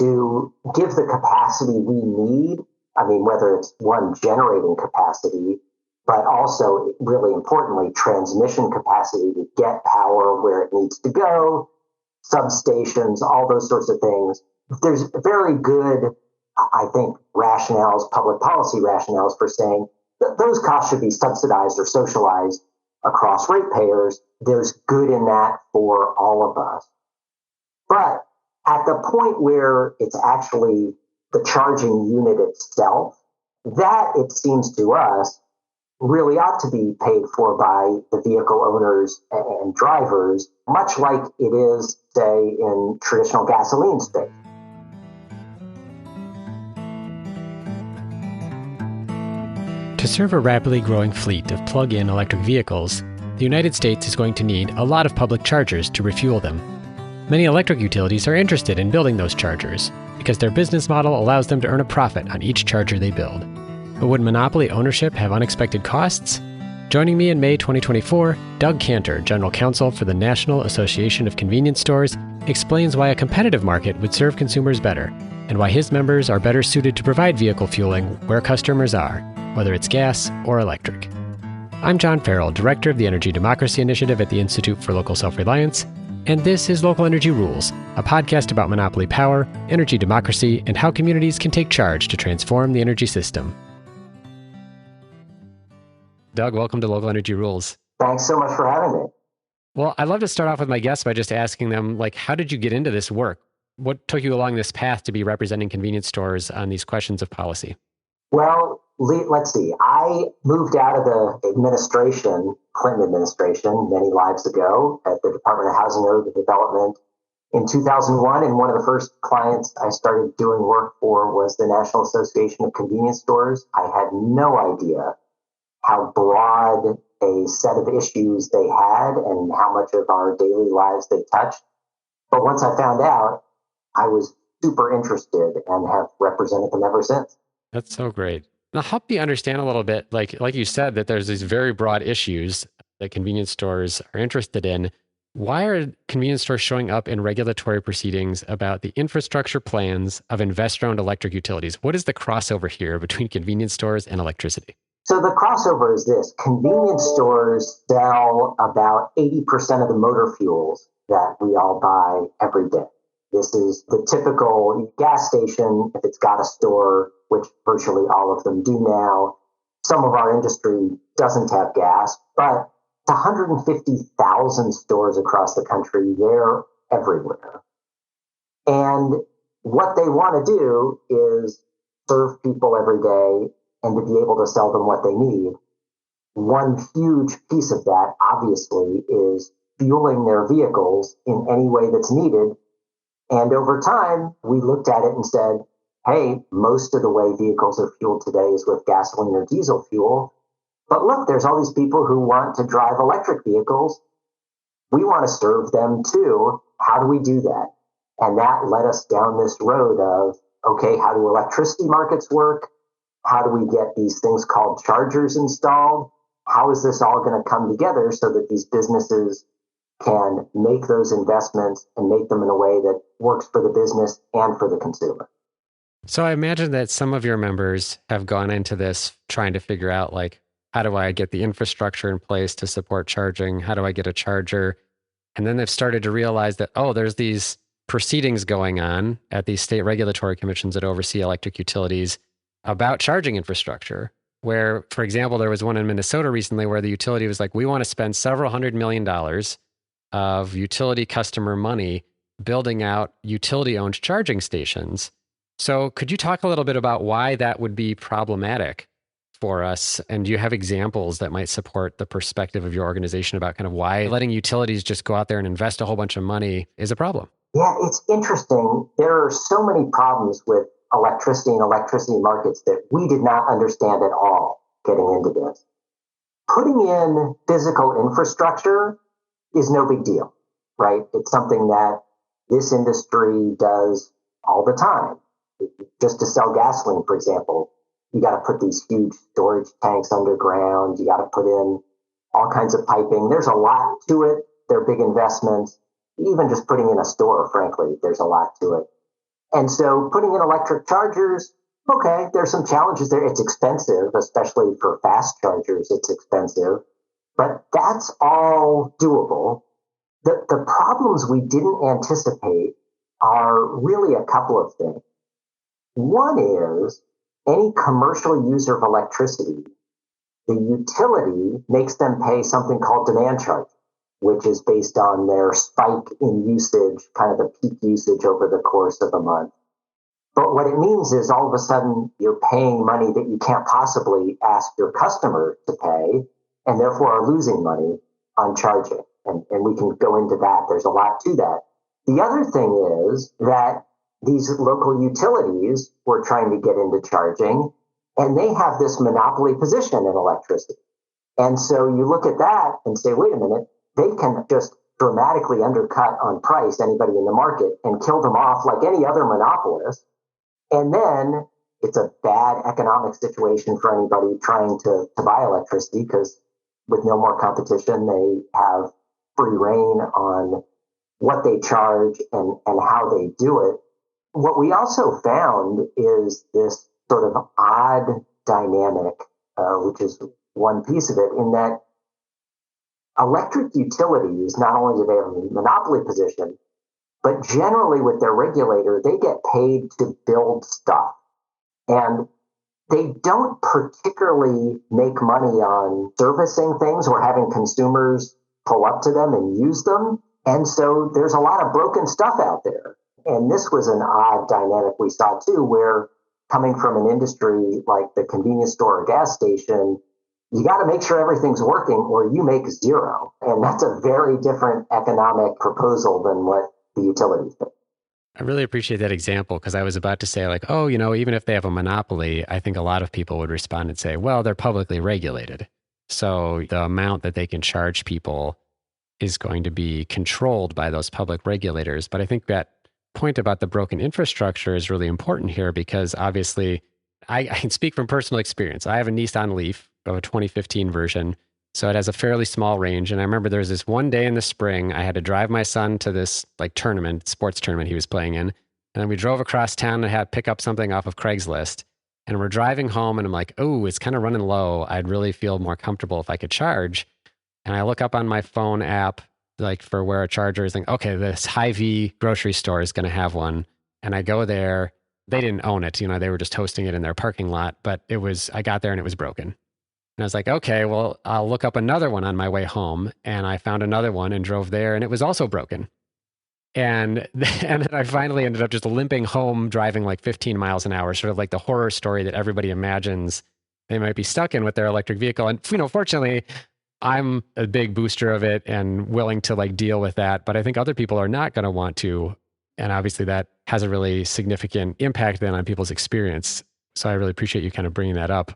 to give the capacity we need. I mean, whether it's one, generating capacity, but also, really importantly, transmission capacity to get power where it needs to go, substations, all those sorts of things. There's very good, I think, rationales, public policy rationales for saying that those costs should be subsidized or socialized across ratepayers. There's good in that for all of us. But at the point where it's actually the charging unit itself, that, it seems to us, really ought to be paid for by the vehicle owners and drivers, much like it is, say, in traditional gasoline space. To serve a rapidly growing fleet of plug-in electric vehicles, the United States is going to need a lot of public chargers to refuel them. Many electric utilities are interested in building those chargers because their business model allows them to earn a profit on each charger they build. But would monopoly ownership have unexpected costs? Joining me in May 2024, Doug Kantor, General Counsel for the National Association of Convenience Stores, explains why a competitive market would serve consumers better and why his members are better suited to provide vehicle fueling where customers are, whether it's gas or electric. I'm John Farrell, Director of the Energy Democracy Initiative at the Institute for Local Self-Reliance, and this is Local Energy Rules, a podcast about monopoly power, energy democracy, and how communities can take charge to transform the energy system. Doug, welcome to Local Energy Rules. Thanks so much for having me. Well, I'd love to start off with my guests by just asking them, how did you get into this work? What took you along this path to be representing convenience stores on these questions of policy? Well, let's see. I moved out of the administration, Clinton administration, many lives ago at the Department of Housing and Urban Development in 2001. And one of the first clients I started doing work for was the National Association of Convenience Stores. I had no idea how broad a set of issues they had and how much of our daily lives they touched. But once I found out, I was super interested and have represented them ever since. That's so great. Now, help me understand a little bit, like you said, that there's these very broad issues that convenience stores are interested in. Why are convenience stores showing up in regulatory proceedings about the infrastructure plans of investor-owned electric utilities? What is the crossover here between convenience stores and electricity? So the crossover is this. Convenience stores sell about 80% of the motor fuels that we all buy every day. This is the typical gas station, if it's got a store, which virtually all of them do now. Some of our industry doesn't have gas, but it's 150,000 stores across the country. They're everywhere. And what they want to do is serve people every day and to be able to sell them what they need. One huge piece of that, obviously, is fueling their vehicles in any way that's needed. And over time, we looked at it and said, hey, most of the way vehicles are fueled today is with gasoline or diesel fuel. But look, there's all these people who want to drive electric vehicles. We want to serve them too. How do we do that? And that led us down this road of, okay, how do electricity markets work? How do we get these things called chargers installed? How is this all going to come together so that these businesses can make those investments and make them in a way that works for the business and for the consumer? So I imagine that some of your members have gone into this trying to figure out, how do I get the infrastructure in place to support charging? How do I get a charger? And then they've started to realize that, there's these proceedings going on at these state regulatory commissions that oversee electric utilities about charging infrastructure, where, for example, there was one in Minnesota recently where the utility was like, we want to spend several $100 million of utility customer money building out utility-owned charging stations. So could you talk a little bit about why that would be problematic for us? And do you have examples that might support the perspective of your organization about kind of why letting utilities just go out there and invest a whole bunch of money is a problem? Yeah, it's interesting. There are so many problems with electricity and electricity markets that we did not understand at all getting into this. Putting in physical infrastructure is no big deal, right? It's something that this industry does all the time. Just to sell gasoline, for example, you got to put these huge storage tanks underground. You got to put in all kinds of piping. There's a lot to it. They're big investments. Even just putting in a store, frankly, there's a lot to it. And so putting in electric chargers, okay, there's some challenges there. It's expensive, especially for fast chargers, it's expensive, but that's all doable. The problems we didn't anticipate are really a couple of things. One is any commercial user of electricity, the utility makes them pay something called demand charge, which is based on their spike in usage, kind of the peak usage over the course of a month. But what it means is all of a sudden you're paying money that you can't possibly ask your customer to pay, and therefore are losing money on charging. And we can go into that. There's a lot to that. The other thing is that these local utilities were trying to get into charging, and they have this monopoly position in electricity. And so you look at that and say, wait a minute, they can just dramatically undercut on price anybody in the market and kill them off like any other monopolist. And then it's a bad economic situation for anybody trying to buy electricity because with no more competition, they have free reign on what they charge and how they do it. What we also found is this sort of odd dynamic, which is one piece of it, in that electric utilities, not only do they have a monopoly position, but generally with their regulator, they get paid to build stuff. And they don't particularly make money on servicing things or having consumers pull up to them and use them. And so there's a lot of broken stuff out there. And this was an odd dynamic we saw too, where coming from an industry like the convenience store or gas station, you got to make sure everything's working or you make zero. And that's a very different economic proposal than what the utilities do. I really appreciate that example because I was about to say like, oh, even if they have a monopoly, I think a lot of people would respond and say, well, they're publicly regulated. So the amount that they can charge people is going to be controlled by those public regulators. But I think that point about the broken infrastructure is really important here because obviously I can speak from personal experience. I have a Nissan Leaf of a 2015 version. So it has a fairly small range. And I remember there was this one day in the spring, I had to drive my son to this sports tournament he was playing in. And then we drove across town and had to pick up something off of Craigslist. And we're driving home and I'm like, oh, it's kind of running low. I'd really feel more comfortable if I could charge. And I look up on my phone app, like for where a charger is, like, okay, this Hy-Vee grocery store is going to have one. And I go there. They didn't own it. They were just hosting it in their parking lot. But I got there and it was broken. And I was like, okay, well, I'll look up another one on my way home. And I found another one and drove there and it was also broken. And then I finally ended up just limping home, driving like 15 miles an hour, sort of like the horror story that everybody imagines they might be stuck in with their electric vehicle. And, fortunately, I'm a big booster of it and willing to like deal with that. But I think other people are not going to want to. And obviously that has a really significant impact then on people's experience. So I really appreciate you kind of bringing that up.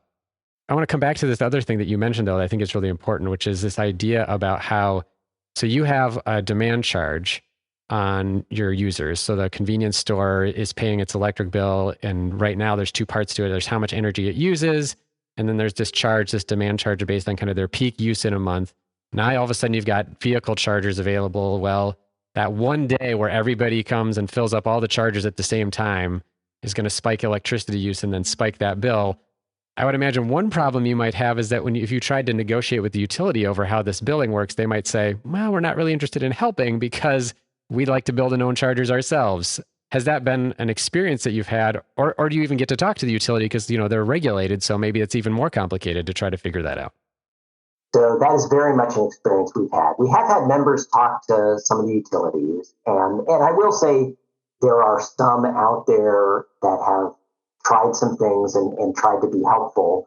I want to come back to this other thing that you mentioned, though, that I think is really important, which is this idea about how, so you have a demand charge on your users. So the convenience store is paying its electric bill. And right now there's two parts to it. There's how much energy it uses. And then there's this demand charge based on kind of their peak use in a month. Now all of a sudden you've got vehicle chargers available. Well, that one day where everybody comes and fills up all the chargers at the same time is going to spike electricity use and then spike that bill. I would imagine one problem you might have is that if you tried to negotiate with the utility over how this billing works, they might say, well, we're not really interested in helping because we'd like to build our own chargers ourselves. Has that been an experience that you've had? Or do you even get to talk to the utility because, they're regulated, so maybe it's even more complicated to try to figure that out? So that is very much an experience we've had. We have had members talk to some of the utilities, and I will say there are some out there that have tried some things and tried to be helpful.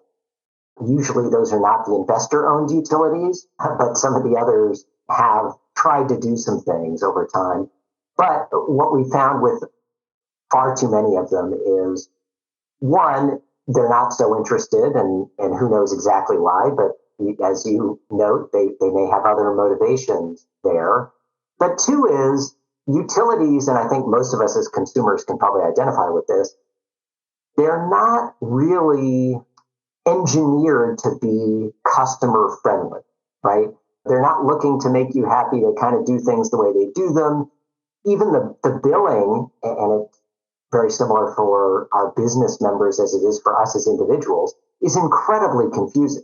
Usually those are not the investor-owned utilities, but some of the others have tried to do some things over time. But what we found with far too many of them is, one, they're not so interested, and who knows exactly why, but as you note, they may have other motivations there. But two is utilities, and I think most of us as consumers can probably identify with this, they're not really engineered to be customer friendly, right? They're not looking to make you happy to kind of do things the way they do them. Even the billing, and very similar for our business members as it is for us as individuals, is incredibly confusing.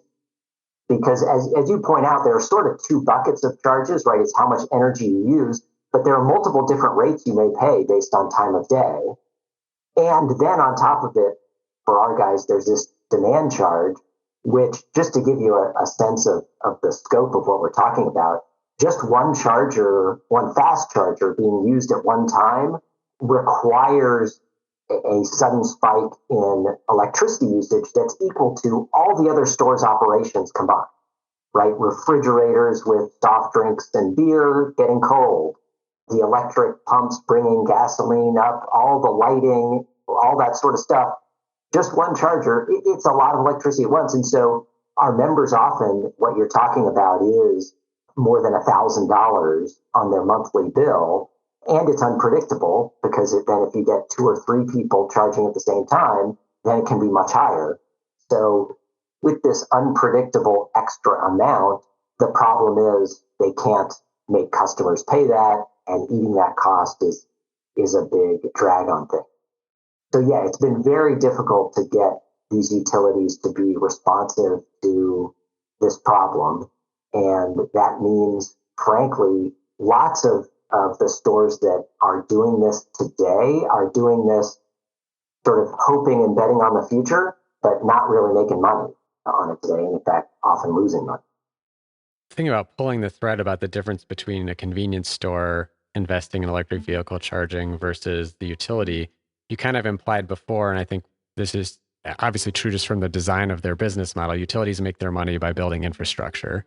Because as you point out, there are sort of two buckets of charges, right? It's how much energy you use, but there are multiple different rates you may pay based on time of day. And then on top of it, for our guys, there's this demand charge, which, just to give you a sense of the scope of what we're talking about, just one charger, one fast charger being used at one time requires a sudden spike in electricity usage that's equal to all the other store's operations combined, right? Refrigerators with soft drinks and beer getting cold, the electric pumps bringing gasoline up, all the lighting, all that sort of stuff. Just one charger, it's a lot of electricity at once. And so our members often, what you're talking about is more than $1,000 on their monthly bill. And it's unpredictable because then if you get two or three people charging at the same time, then it can be much higher. So with this unpredictable extra amount, the problem is they can't make customers pay that, and eating that cost is a big drag on things. So yeah, it's been very difficult to get these utilities to be responsive to this problem. And that means, frankly, lots of the stores that are doing this today are doing this sort of hoping and betting on the future, but not really making money on it today. And in fact, often losing money. Thinking about pulling the thread about the difference between a convenience store investing in electric vehicle charging versus the utility, you kind of implied before, and I think this is obviously true just from the design of their business model. Utilities make their money by building infrastructure.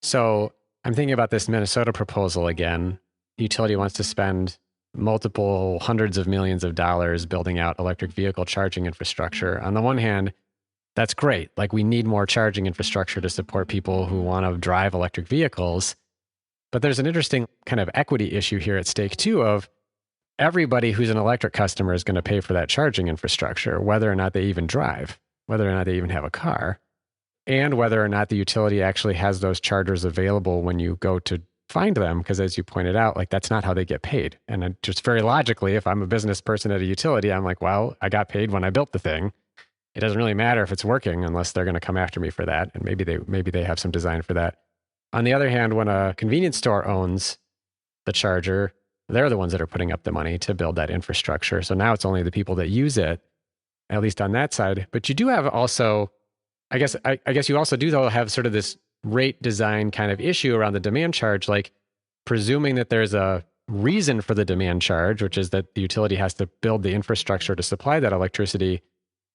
So I'm thinking about this Minnesota proposal again. The utility wants to spend multiple hundreds of millions of dollars building out electric vehicle charging infrastructure. On the one hand, that's great. Like, we need more charging infrastructure to support people who want to drive electric vehicles. But there's an interesting kind of equity issue here at stake too, of everybody who's an electric customer is going to pay for that charging infrastructure, whether or not they even drive, whether or not they even have a car, and whether or not the utility actually has those chargers available when you go to find them. Because as you pointed out, like, that's not how they get paid. And just very logically, if I'm a business person at a utility, I'm like, well, I got paid when I built the thing. It doesn't really matter if it's working unless they're going to come after me for that. And maybe they have some design for that. On the other hand, when a convenience store owns the charger, they're the ones that are putting up the money to build that infrastructure. So now it's only the people that use it, at least on that side. But you do have also, I guess you also do though have sort of this rate design kind of issue around the demand charge, like presuming that there's a reason for the demand charge, which is that the utility has to build the infrastructure to supply that electricity.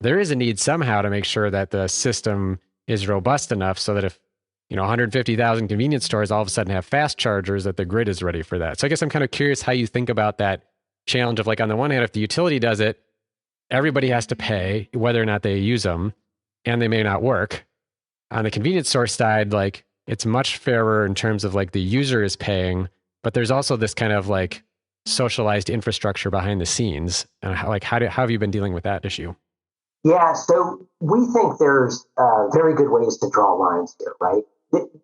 There is a need somehow to make sure that the system is robust enough so that if 150,000 convenience stores all of a sudden have fast chargers, that the grid is ready for that. So I guess I'm kind of curious how you think about that challenge of, like, on the one hand, if the utility does it, everybody has to pay whether or not they use them, and they may not work. On the convenience store side, like, it's much fairer in terms of, like, the user is paying, but there's also this kind of like socialized infrastructure behind the scenes. And how have you been dealing with that issue? Yeah, so we think there's very good ways to draw lines here, right?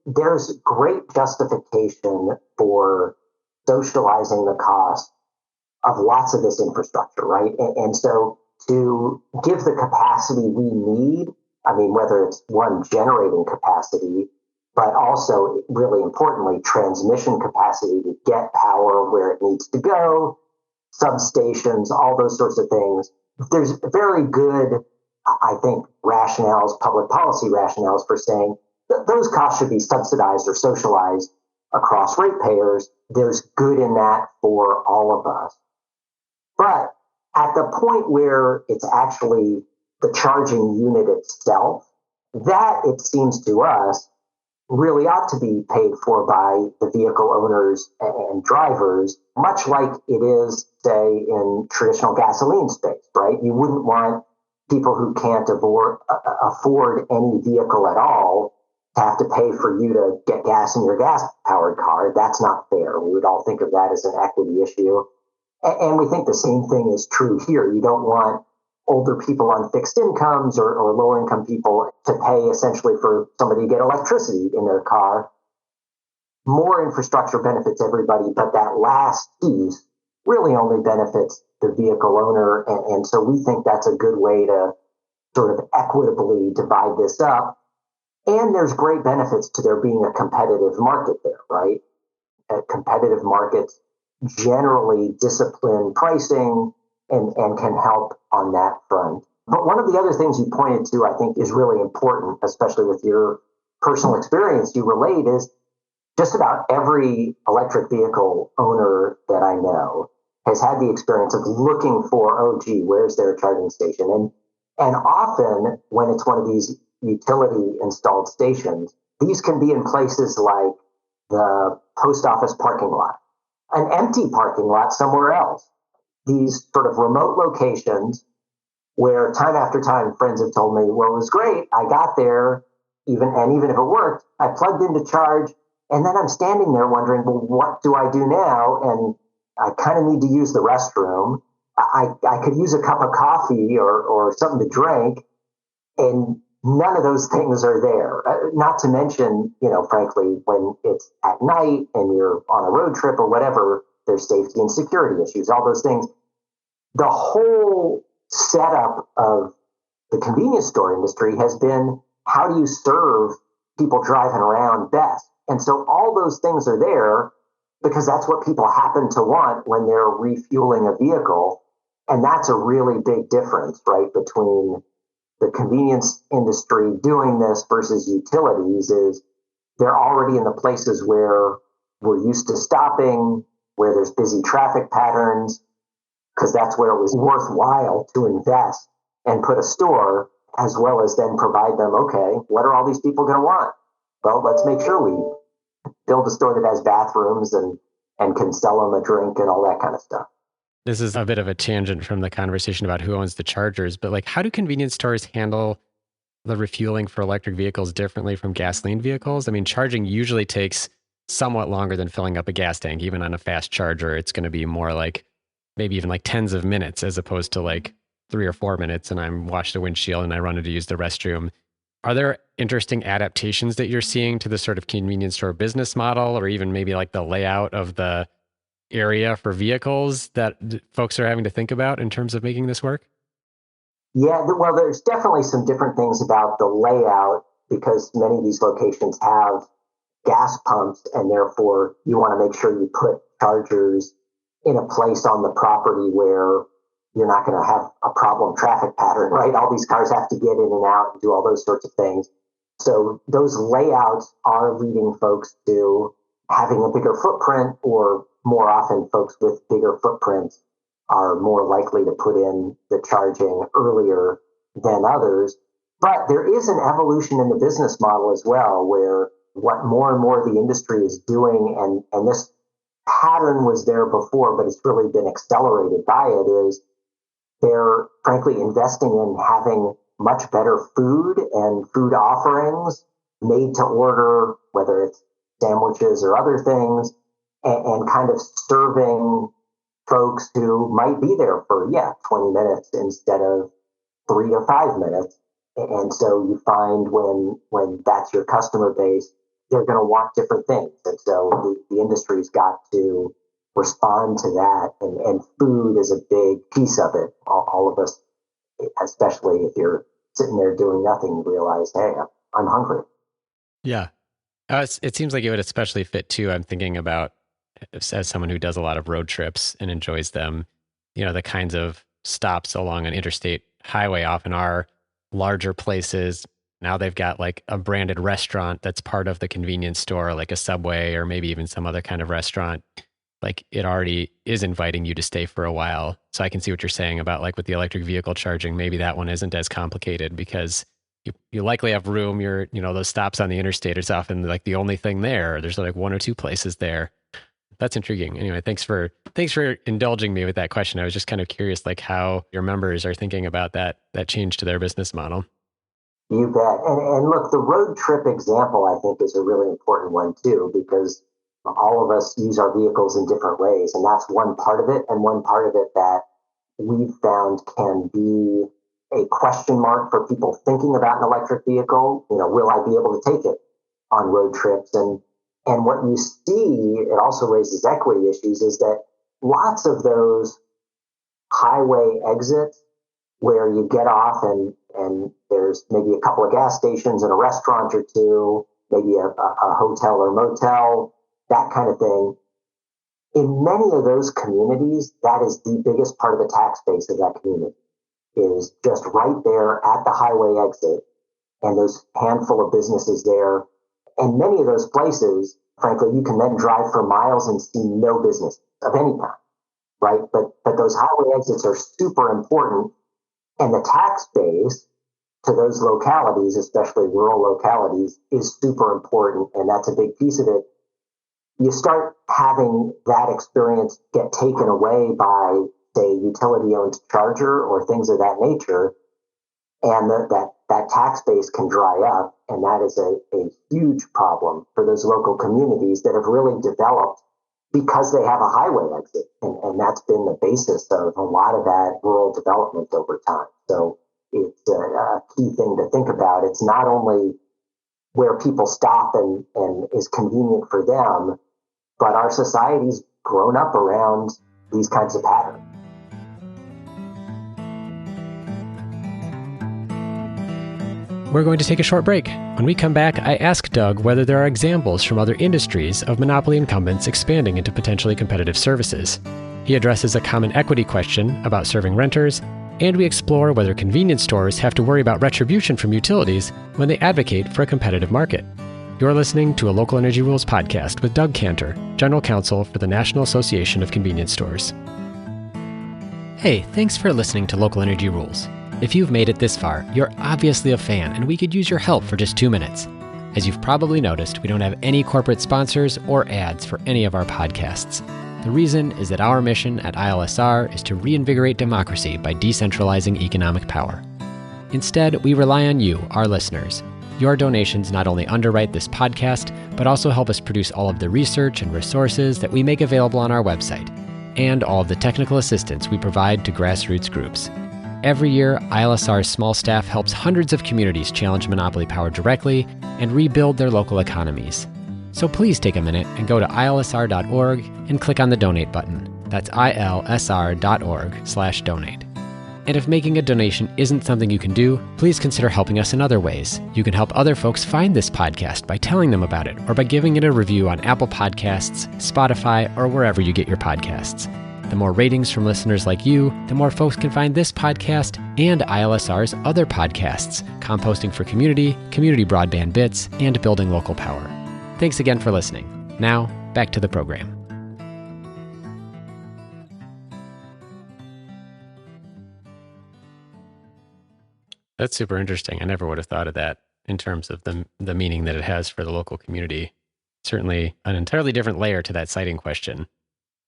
There's great justification for socializing the cost of lots of this infrastructure, right? And so to give the capacity we need, I mean, whether it's one, generating capacity, but also, really importantly, transmission capacity to get power where it needs to go, substations, all those sorts of things. There's very good, I think, rationales, public policy rationales for saying that those costs should be subsidized or socialized across ratepayers. There's good in that for all of us. But at the point where it's actually the charging unit itself, that, it seems to us, really ought to be paid for by the vehicle owners and drivers, much like it is, say, in traditional gasoline space, right? You wouldn't want people who can't afford any vehicle at all to have to pay for you to get gas in your gas-powered car. That's not fair. We would all think of that as an equity issue. And we think the same thing is true here. You don't want older people on fixed incomes or lower income people to pay essentially for somebody to get electricity in their car. More infrastructure benefits everybody, but that last piece really only benefits the vehicle owner. And so we think that's a good way to sort of equitably divide this up. And there's great benefits to there being a competitive market there, right? Competitive markets generally discipline pricing and can help on that front. But one of the other things you pointed to, I think, is really important, especially with your personal experience you relate, is just about every electric vehicle owner that I know has had the experience of looking for, oh, gee, where's their charging station? And often when it's one of these utility installed stations, these can be in places like the post office parking lot, an empty parking lot somewhere else. These sort of remote locations where time after time friends have told me, well, it was great. I got there, even if it worked, I plugged in to charge, and then I'm standing there wondering, well, what do I do now? And I kind of need to use the restroom. I could use a cup of coffee or something to drink, and none of those things are there. Not to mention, frankly, when it's at night and you're on a road trip or whatever, there's safety and security issues, all those things. The whole setup of the convenience store industry has been, how do you serve people driving around best? And so all those things are there because that's what people happen to want when they're refueling a vehicle. And that's a really big difference, right, between the convenience industry doing this versus utilities. Is they're already in the places where we're used to stopping, where there's busy traffic patterns, because that's where it was worthwhile to invest and put a store, as well as then provide them, okay, what are all these people going to want? Well, let's make sure we build a store that has bathrooms and can sell them a drink and all that kind of stuff. This is a bit of a tangent from the conversation about who owns the chargers, but like, how do convenience stores handle the refueling for electric vehicles differently from gasoline vehicles? I mean, charging usually takes somewhat longer than filling up a gas tank. Even on a fast charger, it's going to be more like maybe even like tens of minutes as opposed to like 3 or 4 minutes and I'm washed the windshield and I run to use the restroom. Are there interesting adaptations that you're seeing to the sort of convenience store business model, or even maybe like the layout of the area for vehicles that folks are having to think about in terms of making this work? Yeah, well, there's definitely some different things about the layout because many of these locations have gas pumps, and therefore you want to make sure you put chargers in a place on the property where you're not going to have a problem traffic pattern, right? All these cars have to get in and out and do all those sorts of things. So those layouts are leading folks to having a bigger footprint, or more often folks with bigger footprints are more likely to put in the charging earlier than others. But there is an evolution in the business model as well, where what more and more the industry is doing, and this pattern was there before, but it's really been accelerated by it, is they're frankly investing in having much better food and food offerings made to order, whether it's sandwiches or other things, and kind of serving folks who might be there for, 20 minutes instead of 3 to 5 minutes. And so you find when that's your customer base, they're going to want different things. And so the industry's got to respond to that. And food is a big piece of it. All of us, especially if you're sitting there doing nothing, realize, hey, I'm hungry. Yeah. It seems like it would especially fit too. I'm thinking about, as someone who does a lot of road trips and enjoys them, the kinds of stops along an interstate highway often are larger places. Now they've got like a branded restaurant that's part of the convenience store, like a Subway or maybe even some other kind of restaurant. Like it already is inviting you to stay for a while. So I can see what you're saying about like with the electric vehicle charging, maybe that one isn't as complicated because you likely have room. Those stops on the interstate is often like the only thing there. There's like one or two places there. That's intriguing. Anyway, thanks for indulging me with that question. I was just kind of curious, like how your members are thinking about that change to their business model. You bet. And look, the road trip example, I think, is a really important one too, because all of us use our vehicles in different ways. And that's one part of it. And one part of it that we've found can be a question mark for people thinking about an electric vehicle. Will I be able to take it on road trips? And what you see, it also raises equity issues, is that lots of those highway exits where you get off and there's maybe a couple of gas stations and a restaurant or two, maybe a hotel or motel, that kind of thing. In many of those communities, that is the biggest part of the tax base of that community, is just right there at the highway exit and those handful of businesses there. And many of those places, frankly, you can then drive for miles and see no business of any kind, right? But those highway exits are super important. And the tax base to those localities, especially rural localities, is super important. And that's a big piece of it. You start having that experience get taken away by, say, utility-owned charger or things of that nature, and that tax base can dry up. And that is a huge problem for those local communities that have really developed because they have a highway exit. And that's been the basis of a lot of that rural development over time. So it's a key thing to think about. It's not only where people stop and is convenient for them, but our society's grown up around these kinds of patterns. We're going to take a short break. When we come back, I ask Doug whether there are examples from other industries of monopoly incumbents expanding into potentially competitive services. He addresses a common equity question about serving renters, and we explore whether convenience stores have to worry about retribution from utilities when they advocate for a competitive market. You're listening to a Local Energy Rules podcast with Doug Kantor, General Counsel for the National Association of Convenience Stores. Hey, thanks for listening to Local Energy Rules. If you've made it this far, you're obviously a fan, and we could use your help for just 2 minutes. As you've probably noticed, we don't have any corporate sponsors or ads for any of our podcasts. The reason is that our mission at ILSR is to reinvigorate democracy by decentralizing economic power. Instead, we rely on you, our listeners. Your donations not only underwrite this podcast, but also help us produce all of the research and resources that we make available on our website, and all of the technical assistance we provide to grassroots groups. Every year, ILSR's small staff helps hundreds of communities challenge monopoly power directly and rebuild their local economies. So please take a minute and go to ilsr.org and click on the donate button. That's ilsr.org/donate. And if making a donation isn't something you can do, please consider helping us in other ways. You can help other folks find this podcast by telling them about it or by giving it a review on Apple Podcasts, Spotify, or wherever you get your podcasts. The more ratings from listeners like you, the more folks can find this podcast and ILSR's other podcasts, Composting for Community, Community Broadband Bits, and Building Local Power. Thanks again for listening. Now, back to the program. That's super interesting. I never would have thought of that in terms of the meaning that it has for the local community. Certainly an entirely different layer to that siting question.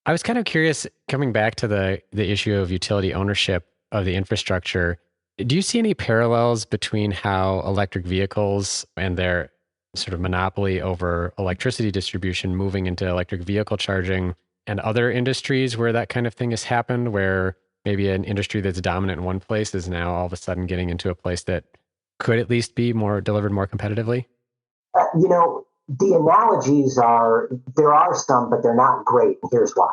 I was kind of curious, coming back to the issue of utility ownership of the infrastructure, do you see any parallels between how electric vehicles and their sort of monopoly over electricity distribution moving into electric vehicle charging and other industries where that kind of thing has happened, where maybe an industry that's dominant in one place is now all of a sudden getting into a place that could at least be more delivered more competitively? The analogies there are some, but they're not great. Here's why.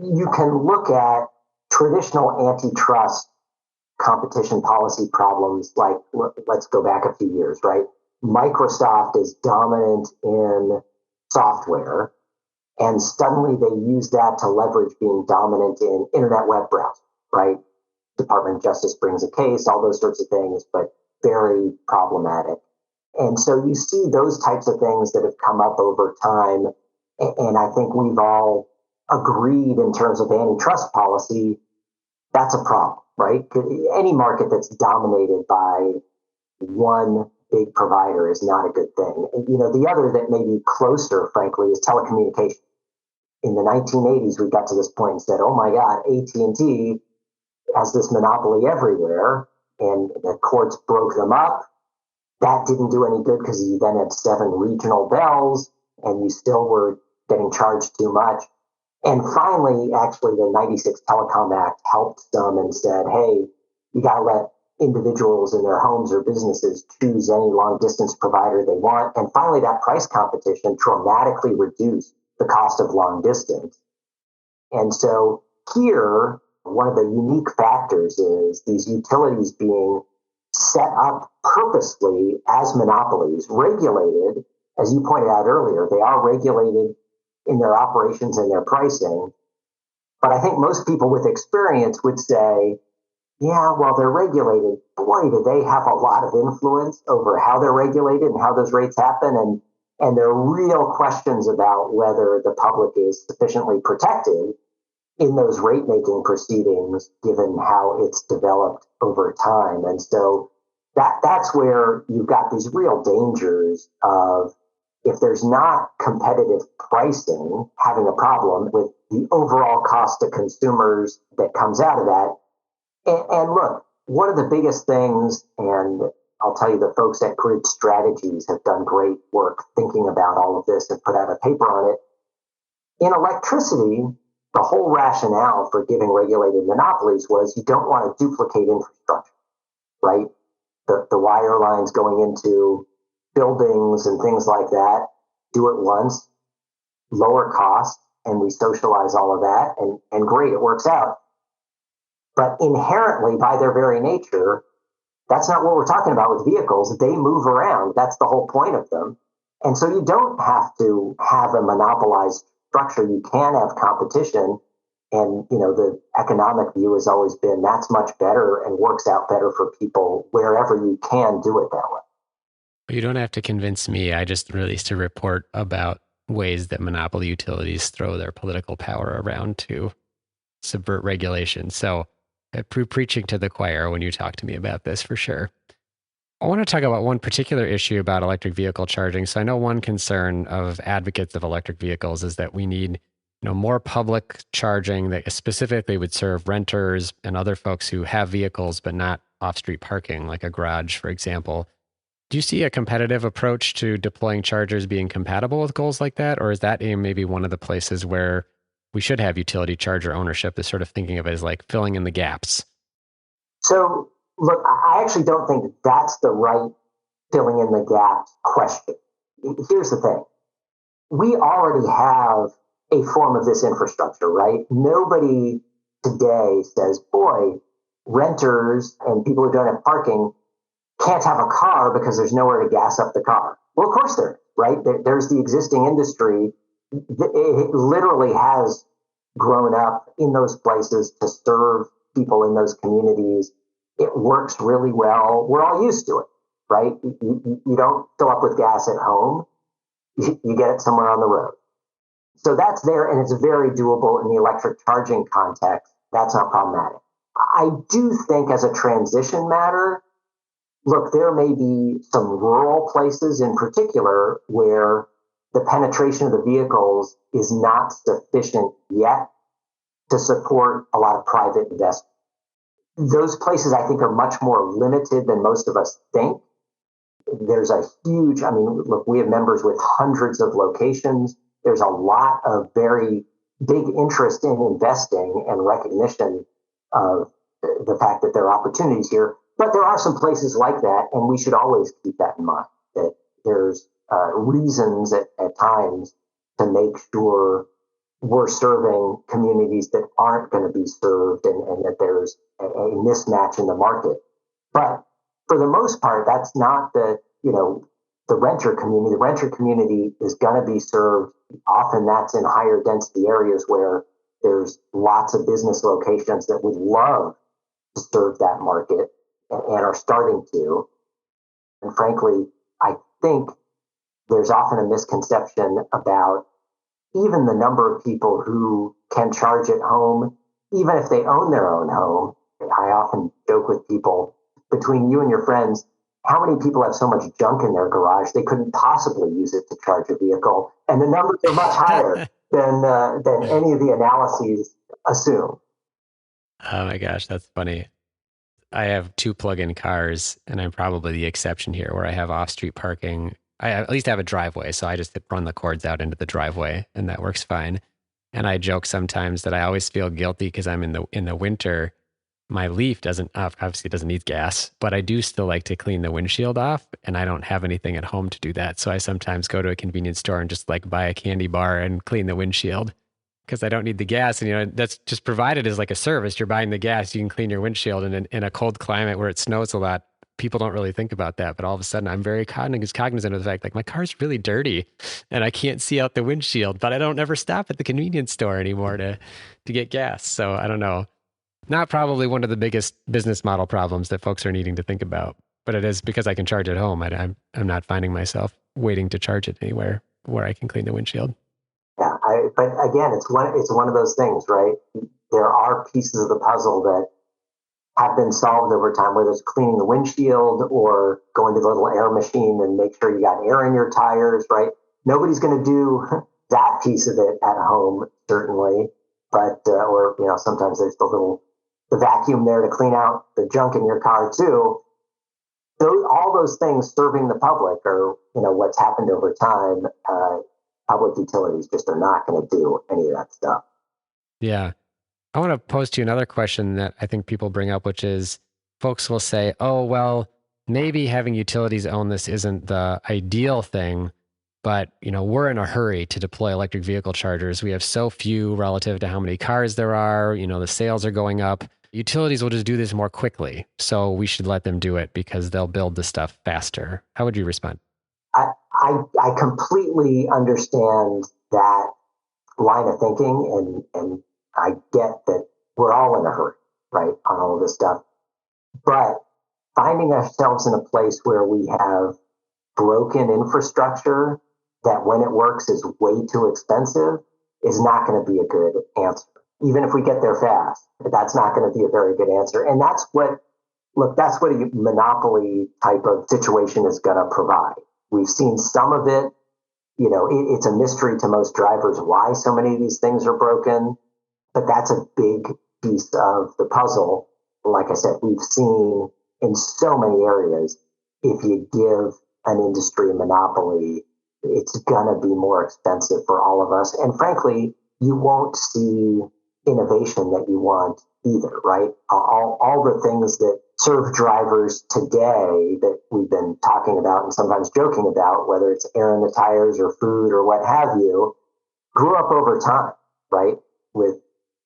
You can look at traditional antitrust competition policy problems, like let's go back a few years, right? Microsoft is dominant in software, and suddenly they use that to leverage being dominant in internet web browsing, right? Department of Justice brings a case, all those sorts of things, but very problematic. And so you see those types of things that have come up over time. And I think we've all agreed in terms of antitrust policy, that's a problem, right? Any market that's dominated by one big provider is not a good thing. And, the other that may be closer, frankly, is telecommunications. In the 1980s, we got to this point and said, oh my God, AT&T has this monopoly everywhere, and the courts broke them up. That didn't do any good because you then had 7 regional bells and you still were getting charged too much. And finally, actually, the 96 Telecom Act helped them and said, hey, you got to let individuals in their homes or businesses choose any long distance provider they want. And finally, that price competition dramatically reduced the cost of long distance. And so here, one of the unique factors is these utilities being set up purposely as monopolies, regulated, as you pointed out earlier, they are regulated in their operations and their pricing. But I think most people with experience would say, yeah, well, they're regulated. Boy, do they have a lot of influence over how they're regulated and how those rates happen. And there are real questions about whether the public is sufficiently protected in those rate making proceedings, given how it's developed over time. And so that's where you've got these real dangers of, if there's not competitive pricing, having a problem with the overall cost to consumers that comes out of that. And look, one of the biggest things, and I'll tell you, the folks at Grid Strategies have done great work thinking about all of this and put out a paper on it. In electricity, the whole rationale for giving regulated monopolies was you don't want to duplicate infrastructure, right? The wire lines going into buildings and things like that, do it once, lower cost, and we socialize all of that, and great, it works out. But inherently, by their very nature, that's not what we're talking about with vehicles. They move around. That's the whole point of them. And so you don't have to have a monopolized structure. You can have competition. And, the economic view has always been that's much better and works out better for people wherever you can do it that way. You don't have to convince me. I just released a report about ways that monopoly utilities throw their political power around to subvert regulation. So preaching to the choir when you talk to me about this, for sure. I want to talk about one particular issue about electric vehicle charging. So I know one concern of advocates of electric vehicles is that we need more public charging that specifically would serve renters and other folks who have vehicles but not off-street parking, like a garage, for example. Do you see a competitive approach to deploying chargers being compatible with goals like that? Or is that maybe one of the places where we should have utility charger ownership, is sort of thinking of it as like filling in the gaps? So, look, I actually don't think that's the right filling in the gaps question. Here's the thing. We already have a form of this infrastructure, right? Nobody today says, boy, renters and people who don't have parking can't have a car because there's nowhere to gas up the car. Well, of course there is, right? There's the existing industry. It literally has grown up in those places to serve people in those communities. It works really well. We're all used to it, right? You don't fill up with gas at home. You get it somewhere on the road. So that's there, and it's very doable in the electric charging context. That's not problematic. I do think as a transition matter, look, there may be some rural places in particular where the penetration of the vehicles is not sufficient yet to support a lot of private investment. Those places, I think, are much more limited than most of us think. There's a huge, look, we have members with hundreds of locations. There's a lot of very big interest in investing and recognition of the fact that there are opportunities here. But there are some places like that, and we should always keep that in mind, that there's reasons at times to make sure we're serving communities that aren't going to be served, and that there's a mismatch in the market. But for the most part, that's not the renter community. The renter community is going to be served. Often that's in higher density areas where there's lots of business locations that would love to serve that market and are starting to. And frankly, I think there's often a misconception about even the number of people who can charge at home, even if they own their own home. I often joke with people, between you and your friends, how many people have so much junk in their garage they couldn't possibly use it to charge a vehicle? And the numbers are much higher than any of the analyses assume. Oh my gosh, that's funny. I have 2 plug-in cars, and I'm probably the exception here where I have off-street parking. I at least have a driveway, so I just run the cords out into the driveway, and that works fine. And I joke sometimes that I always feel guilty because I'm in the winter. My Leaf obviously doesn't need gas, but I do still like to clean the windshield off, and I don't have anything at home to do that. So I sometimes go to a convenience store and just like buy a candy bar and clean the windshield. because I don't need the gas. And, that's just provided as like a service. You're buying the gas, you can clean your windshield. And in a cold climate where it snows a lot, people don't really think about that. But all of a sudden, I'm very cognizant of the fact, like, my car's really dirty and I can't see out the windshield, but I don't ever stop at the convenience store anymore to get gas. So I don't know. Not probably one of the biggest business model problems that folks are needing to think about, but it is because I can charge at home. I'm not finding myself waiting to charge it anywhere where I can clean the windshield. Yeah, but again, it's one of those things, right? There are pieces of the puzzle that have been solved over time, whether it's cleaning the windshield or going to the little air machine and make sure you got air in your tires, right? Nobody's going to do that piece of it at home, certainly, but or sometimes there's the vacuum there to clean out the junk in your car too. All those things serving the public are what's happened over time. Public utilities just are not going to do any of that stuff. Yeah. I want to pose to you another question that I think people bring up, which is folks will say, oh, well, maybe having utilities own this isn't the ideal thing, but we're in a hurry to deploy electric vehicle chargers. We have so few relative to how many cars there are. The sales are going up. Utilities will just do this more quickly. So we should let them do it because they'll build the stuff faster. How would you respond? I completely understand that line of thinking, and I get that we're all in a hurry, right, on all of this stuff. But finding ourselves in a place where we have broken infrastructure that when it works is way too expensive is not going to be a good answer. Even if we get there fast, that's not going to be a very good answer. And that's what a monopoly type of situation is going to provide. We've seen some of it. It's a mystery to most drivers why so many of these things are broken, but that's a big piece of the puzzle. Like I said, we've seen in so many areas, if you give an industry a monopoly, it's going to be more expensive for all of us. And frankly, you won't see innovation that you want either, right? All the things that serve drivers today that we've been talking about and sometimes joking about, whether it's air in the tires or food or what have you, grew up over time, right? With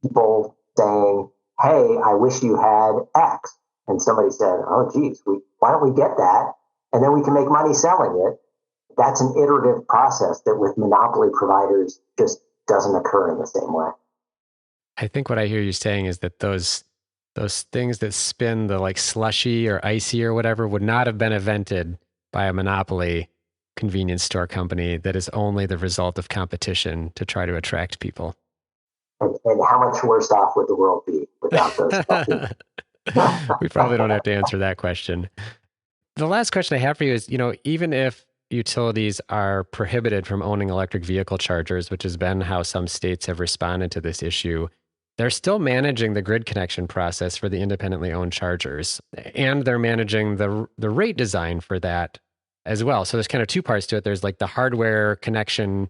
people saying, hey, I wish you had X. And somebody said, oh, geez, why don't we get that? And then we can make money selling it. That's an iterative process that with monopoly providers just doesn't occur in the same way. I think what I hear you saying is that those things that spin the like slushy or icy or whatever would not have been invented by a monopoly convenience store company that is only the result of competition to try to attract people. And how much worse off would the world be without those? We probably don't have to answer that question. The last question I have for you is, even if utilities are prohibited from owning electric vehicle chargers, which has been how some states have responded to this issue, they're still managing the grid connection process for the independently owned chargers, and they're managing the rate design for that as well. So there's kind of two parts to it. There's like the hardware connection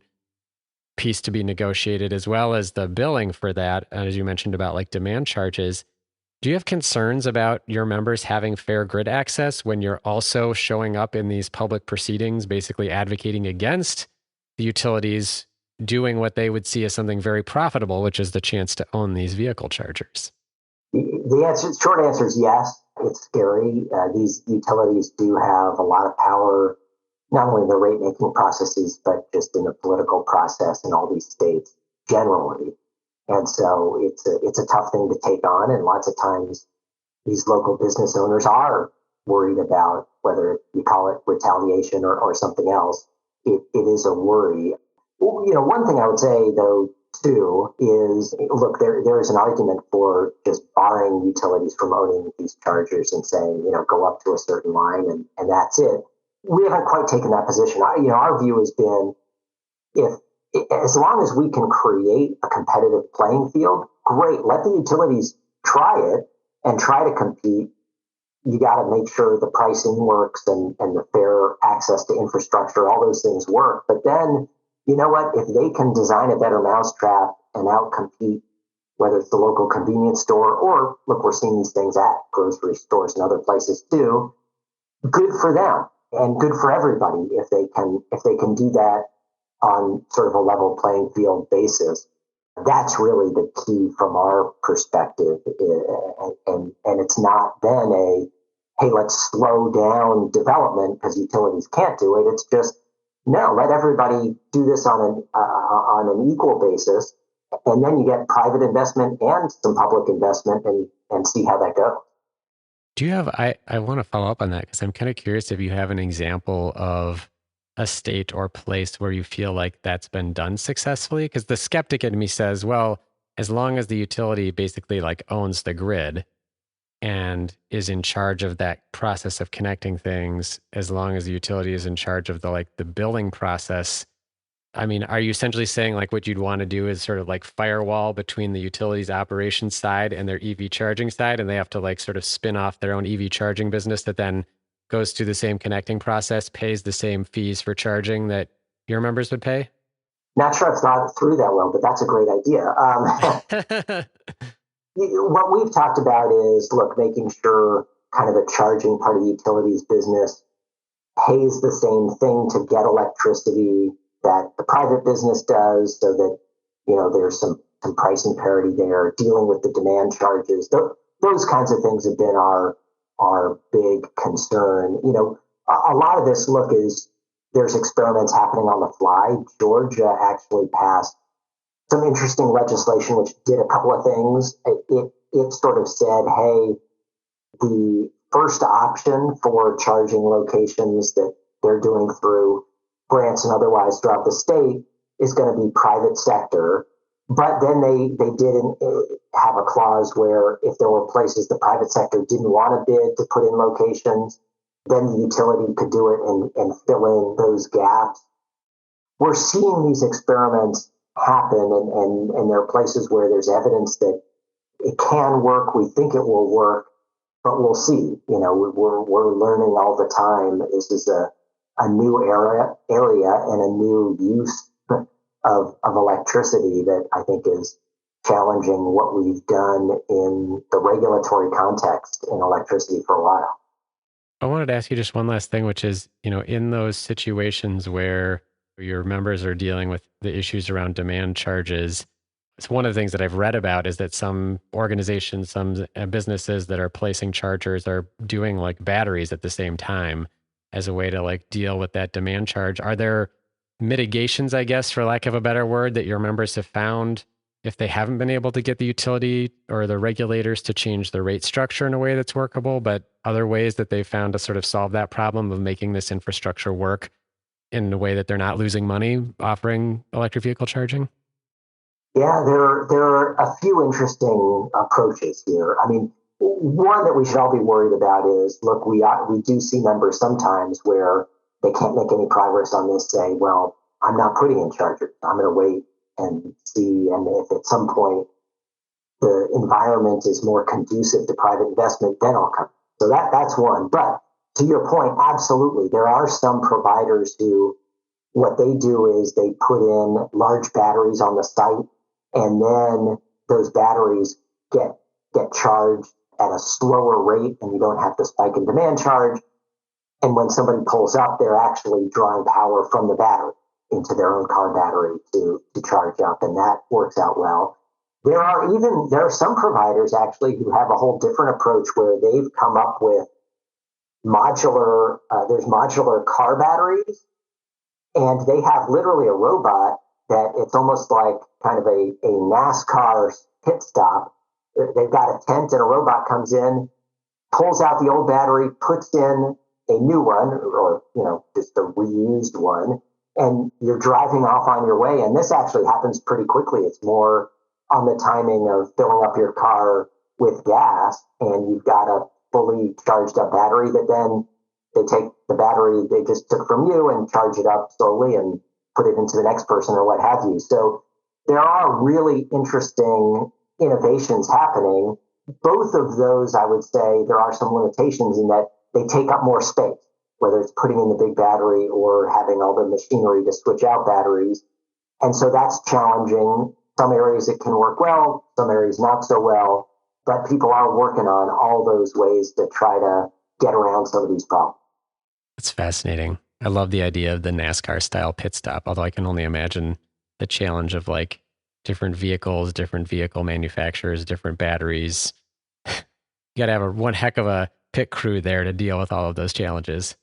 piece to be negotiated, as well as the billing for that, as you mentioned about like demand charges. Do you have concerns about your members having fair grid access when you're also showing up in these public proceedings, basically advocating against the utilities doing what they would see as something very profitable, which is the chance to own these vehicle chargers? The short answer is yes. It's scary. These utilities do have a lot of power, not only in the rate making processes, but just in the political process in all these states generally. And so it's a tough thing to take on. And lots of times these local business owners are worried about whether you call it retaliation or something else. It is a worry. One thing I would say, though, too, is look, there is an argument for just barring utilities from owning these chargers and saying, go up to a certain line and that's it. We haven't quite taken that position. Our view has been as long as we can create a competitive playing field, great. Let the utilities try it and try to compete. You got to make sure the pricing works and the fair access to infrastructure, all those things work. But then, you know what? If they can design a better mousetrap and outcompete, whether it's the local convenience store or, look, we're seeing these things at grocery stores and other places too, good for them and good for everybody if they can do that on sort of a level playing field basis. That's really the key from our perspective. And it's not then hey, let's slow down development because utilities can't do it. It's just, no, let everybody do this on an equal basis. And then you get private investment and some public investment and see how that goes. Do you have, I want to follow up on that because I'm kind of curious if you have an example of a state or place where you feel like that's been done successfully. Because the skeptic in me says, well, as long as the utility basically like owns the grid and is in charge of that process of connecting things, as long as the utility is in charge of the like the billing process, I mean, are you essentially saying like what you'd want to do is sort of like firewall between the utilities operations side and their EV charging side, and they have to like sort of spin off their own EV charging business that then goes through the same connecting process, pays the same fees for charging that your members would pay? Not sure I've thought it through that well, but that's a great idea. What we've talked about is, look, making sure kind of the charging part of the utilities business pays the same thing to get electricity that the private business does, so that there's some pricing parity there. Dealing with the demand charges, those kinds of things have been our big concern. A lot of this look is there's experiments happening on the fly. Georgia actually passed some interesting legislation which did a couple of things. It sort of said, hey, the first option for charging locations that they're doing through grants and otherwise throughout the state is going to be private sector. But then they did have a clause where if there were places the private sector didn't want to bid to put in locations, then the utility could do it and fill in those gaps. We're seeing these experiments happen, and there are places where there's evidence that it can work. We think it will work, but we'll see. We're learning all the time. This is a new area and a new use of electricity that I think is challenging what we've done in the regulatory context in electricity for a while. I wanted to ask you just one last thing, which is, in those situations where your members are dealing with the issues around demand charges, it's one of the things that I've read about is that some organizations, some businesses that are placing chargers are doing like batteries at the same time as a way to like deal with that demand charge. Are there mitigations, I guess, for lack of a better word, that your members have found if they haven't been able to get the utility or the regulators to change the rate structure in a way that's workable, but other ways that they've found to sort of solve that problem of making this infrastructure work in a way that they're not losing money offering electric vehicle charging? Yeah, there are a few interesting approaches here. I mean, one that we should all be worried about is, look, we do see members sometimes where they can't make any progress on this, say, well, I'm not putting in chargers. I'm going to wait and see. And if at some point the environment is more conducive to private investment, then I'll come. So that's one. But to your point, absolutely, there are some providers who what they do is they put in large batteries on the site, and then those batteries get charged at a slower rate, and you don't have the spike in demand charge. And when somebody pulls up, they're actually drawing power from the battery into their own car battery to charge up, and that works out well. There are some providers actually who have a whole different approach where they've come up with there's modular car batteries, and they have literally a robot that it's almost like kind of a NASCAR pit stop. They've got a tent and a robot comes in, pulls out the old battery, puts in a new one, or just a reused one, and you're driving off on your way. And this actually happens pretty quickly. It's more on the timing of filling up your car with gas, and you've got a fully charged up battery that then they take the battery they just took from you and charge it up slowly and put it into the next person or what have you. So there are really interesting innovations happening. Both of those, I would say, there are some limitations in that they take up more space, whether it's putting in the big battery or having all the machinery to switch out batteries. And so that's challenging. Some areas it can work well, some areas not so well, but people are working on all those ways to try to get around some of these problems. That's fascinating. I love the idea of the NASCAR style pit stop, although I can only imagine the challenge of like different vehicles, different vehicle manufacturers, different batteries. You got to have one heck of a pit crew there to deal with all of those challenges.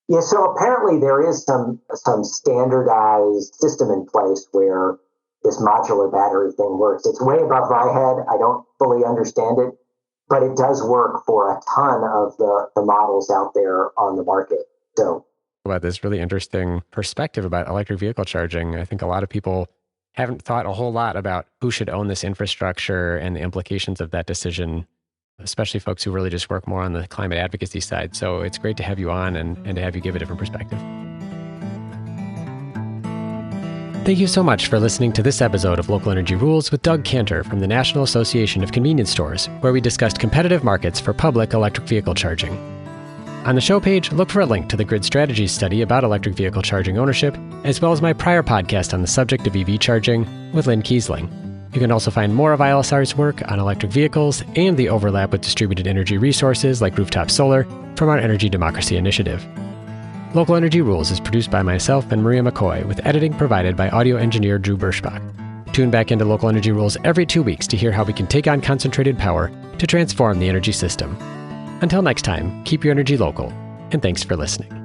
Yeah, so apparently there is some standardized system in place where this modular battery thing works. It's way above my head. I don't fully understand it, but it does work for a ton of the models out there on the market. So about this really interesting perspective about electric vehicle charging. I think a lot of people haven't thought a whole lot about who should own this infrastructure and the implications of that decision, especially folks who really just work more on the climate advocacy side. So it's great to have you on and to have you give a different perspective. Thank you so much for listening to this episode of Local Energy Rules with Doug Kantor from the National Association of Convenience Stores, where we discussed competitive markets for public electric vehicle charging. On the show page, look for a link to the Grid Strategies study about electric vehicle charging ownership, as well as my prior podcast on the subject of EV charging with Lynn Kiesling. You can also find more of ILSR's work on electric vehicles and the overlap with distributed energy resources like rooftop solar from our Energy Democracy Initiative. Local Energy Rules is produced by myself and Maria McCoy, with editing provided by audio engineer Drew Berschbach. Tune back into Local Energy Rules every 2 weeks to hear how we can take on concentrated power to transform the energy system. Until next time, keep your energy local, and thanks for listening.